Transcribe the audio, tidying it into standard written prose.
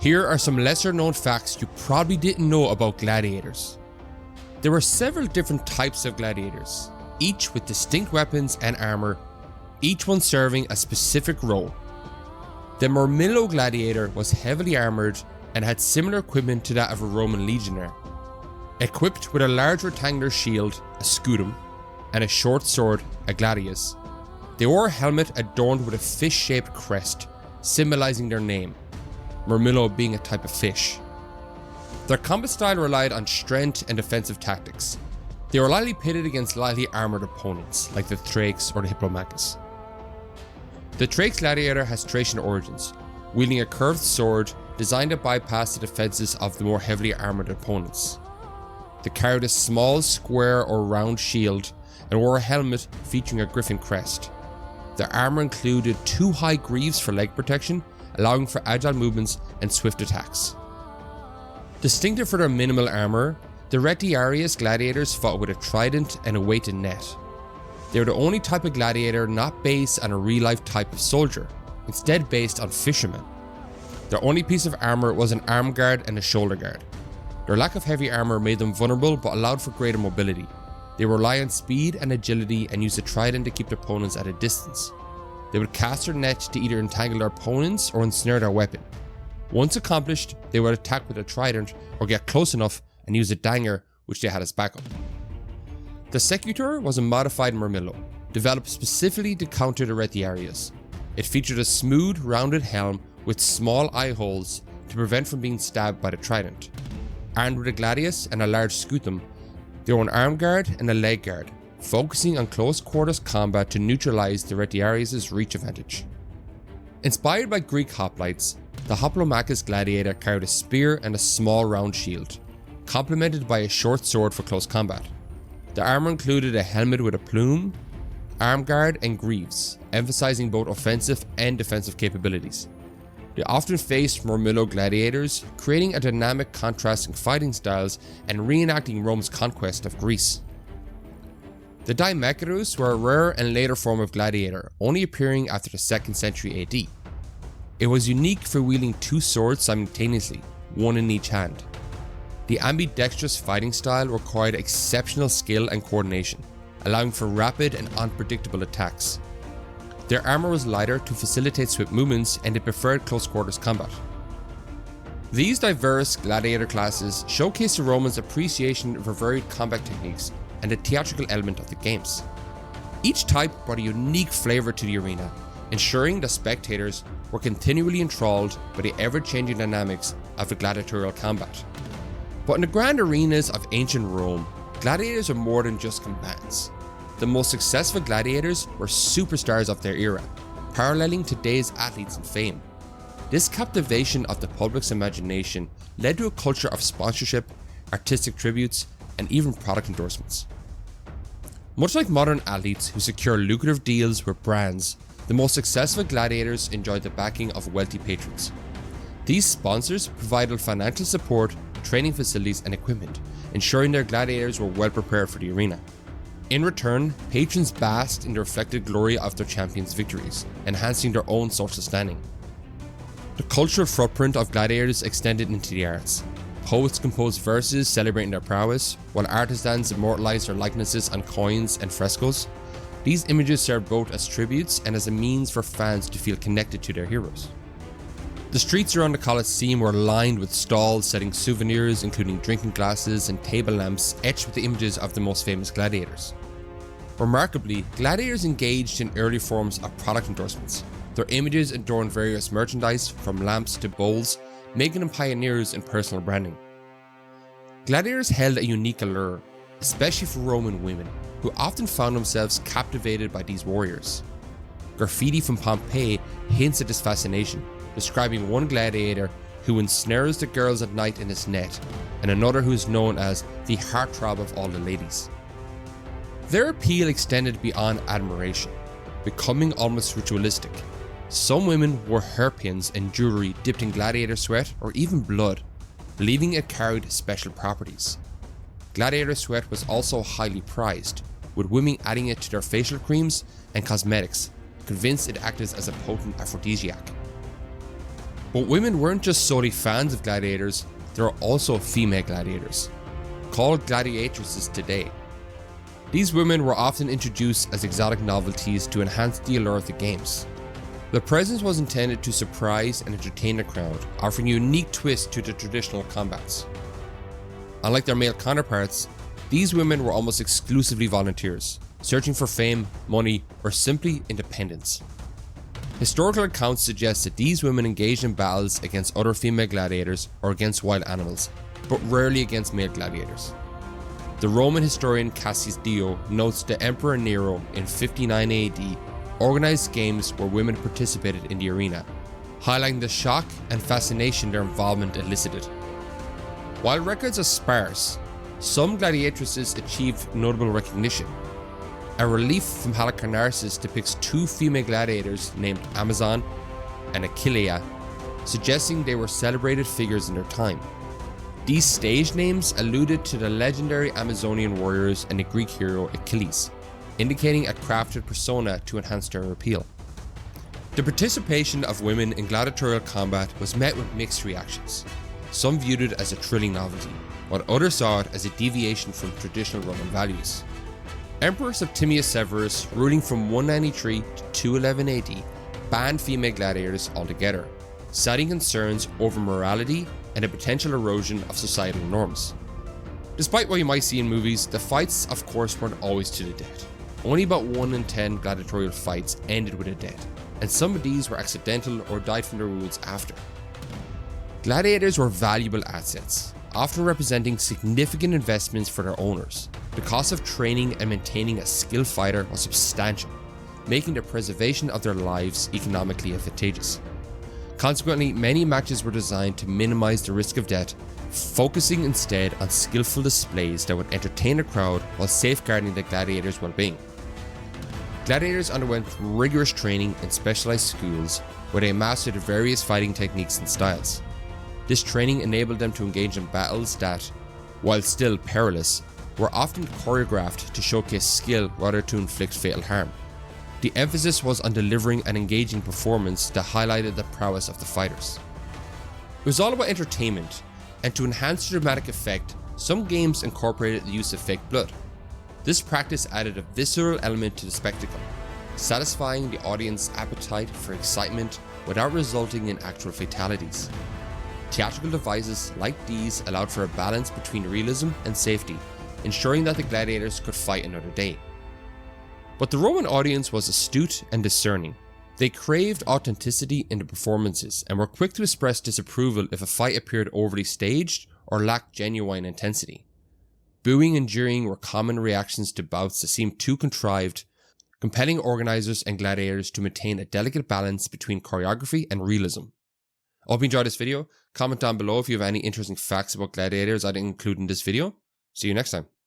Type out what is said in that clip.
Here are some lesser known facts you probably didn't know about gladiators. There were several different types of gladiators, each with distinct weapons and armor, each one serving a specific role. The Murmillo gladiator was heavily armored and had similar equipment to that of a Roman legionnaire. Equipped with a large rectangular shield, a scutum, and a short sword, a gladius. They wore a helmet adorned with a fish-shaped crest, symbolizing their name, Murmillo being a type of fish. Their combat style relied on strength and defensive tactics. They were lightly pitted against lightly armored opponents, like the Thrakes or the Hippomachus. The Thrakes gladiator has Thracian origins, wielding a curved sword designed to bypass the defenses of the more heavily armored opponents. They carried a small square or round shield and wore a helmet featuring a griffin crest. Their armor included 2 high greaves for leg protection, allowing for agile movements and swift attacks. Distinctive for their minimal armor, the Retiarius gladiators fought with a trident and a weighted net. They were the only type of gladiator not based on a real-life type of soldier, instead based on fishermen. Their only piece of armor was an arm guard and a shoulder guard. Their lack of heavy armor made them vulnerable but allowed for greater mobility. They rely on speed and agility and use a trident to keep their opponents at a distance. They would cast their net to either entangle their opponents or ensnare their weapon. Once accomplished, they would attack with a trident or get close enough and use a dagger, which they had as backup. The Secutor was a modified Murmillo, developed specifically to counter the Retiarius. It featured a smooth, rounded helm with small eye holes to prevent from being stabbed by the trident. Armed with a gladius and a large scutum, they wore an arm guard and a leg guard, focusing on close quarters combat to neutralize the Retiarius' reach advantage. Inspired by Greek hoplites, the Hoplomachus gladiator carried a spear and a small round shield, complemented by a short sword for close combat. The armor included a helmet with a plume, arm guard and greaves, emphasizing both offensive and defensive capabilities. They often faced Murmillo gladiators, creating a dynamic contrast in fighting styles and reenacting Rome's conquest of Greece. The Dimechirus were a rare and later form of gladiator, only appearing after the 2nd century AD. It was unique for wielding 2 swords simultaneously, one in each hand. The ambidextrous fighting style required exceptional skill and coordination, allowing for rapid and unpredictable attacks. Their armor was lighter to facilitate swift movements, and they preferred close quarters combat. These diverse gladiator classes showcase the Romans' appreciation for varied combat techniques and the theatrical element of the games. Each type brought a unique flavor to the arena, ensuring that spectators were continually enthralled by the ever-changing dynamics of the gladiatorial combat. But in the grand arenas of ancient Rome, gladiators were more than just combatants. The most successful gladiators were superstars of their era, paralleling today's athletes in fame. This captivation of the public's imagination led to a culture of sponsorship, artistic tributes, and even product endorsements. Much like modern athletes who secure lucrative deals with brands, the most successful gladiators enjoyed the backing of wealthy patrons. These sponsors provided financial support, training facilities, and equipment, ensuring their gladiators were well prepared for the arena. In return, patrons basked in the reflected glory of their champions' victories, enhancing their own social standing. The cultural footprint of gladiators extended into the arts. Poets composed verses celebrating their prowess, while artisans immortalized their likenesses on coins and frescoes. These images served both as tributes and as a means for fans to feel connected to their heroes. The streets around the Colosseum were lined with stalls selling souvenirs, including drinking glasses and table lamps etched with the images of the most famous gladiators. Remarkably, gladiators engaged in early forms of product endorsements. Their images adorned various merchandise, from lamps to bowls, making them pioneers in personal branding. Gladiators held a unique allure, especially for Roman women, who often found themselves captivated by these warriors. Graffiti from Pompeii hints at this fascination, describing one gladiator who ensnares the girls at night in his net, and another who is known as the heartthrob of all the ladies. Their appeal extended beyond admiration, becoming almost ritualistic. Some women wore hairpins and jewelry dipped in gladiator sweat or even blood, believing it carried special properties. Gladiator sweat was also highly prized, with women adding it to their facial creams and cosmetics, convinced it acted as a potent aphrodisiac. But women weren't just solely fans of gladiators, there are also female gladiators, called gladiatresses today. These women were often introduced as exotic novelties to enhance the allure of the games. Their presence was intended to surprise and entertain the crowd, offering a unique twist to the traditional combats. Unlike their male counterparts, these women were almost exclusively volunteers, searching for fame, money, or simply independence. Historical accounts suggest that these women engaged in battles against other female gladiators or against wild animals, but rarely against male gladiators. The Roman historian Cassius Dio notes that Emperor Nero in 59 AD organized games where women participated in the arena, highlighting the shock and fascination their involvement elicited. While records are sparse, some gladiatresses achieved notable recognition. A relief from Halicarnassus depicts two female gladiators named Amazon and Achillea, suggesting they were celebrated figures in their time. These stage names alluded to the legendary Amazonian warriors and the Greek hero Achilles, indicating a crafted persona to enhance their appeal. The participation of women in gladiatorial combat was met with mixed reactions. Some viewed it as a thrilling novelty, while others saw it as a deviation from traditional Roman values. Emperor Septimius Severus, ruling from 193 to 211 AD, banned female gladiators altogether, citing concerns over morality and a potential erosion of societal norms. Despite what you might see in movies, the fights of course weren't always to the death. Only about 1 in 10 gladiatorial fights ended with a death, and some of these were accidental or died from their wounds after. Gladiators were valuable assets, often representing significant investments for their owners. The cost of training and maintaining a skilled fighter was substantial, making the preservation of their lives economically advantageous. Consequently, many matches were designed to minimize the risk of death, focusing instead on skillful displays that would entertain the crowd while safeguarding the gladiators' well-being. Gladiators underwent rigorous training in specialized schools where they mastered various fighting techniques and styles. This training enabled them to engage in battles that, while still perilous, were often choreographed to showcase skill rather than to inflict fatal harm. The emphasis was on delivering an engaging performance that highlighted the prowess of the fighters. It was all about entertainment, and to enhance the dramatic effect, some games incorporated the use of fake blood. This practice added a visceral element to the spectacle, satisfying the audience's appetite for excitement without resulting in actual fatalities. Theatrical devices like these allowed for a balance between realism and safety, ensuring that the gladiators could fight another day. But the Roman audience was astute and discerning. They craved authenticity in the performances and were quick to express disapproval if a fight appeared overly staged or lacked genuine intensity. Booing and jeering were common reactions to bouts that seemed too contrived, compelling organizers and gladiators to maintain a delicate balance between choreography and realism. I hope you enjoyed this video. Comment down below if you have any interesting facts about gladiators I didn't include in this video. See you next time.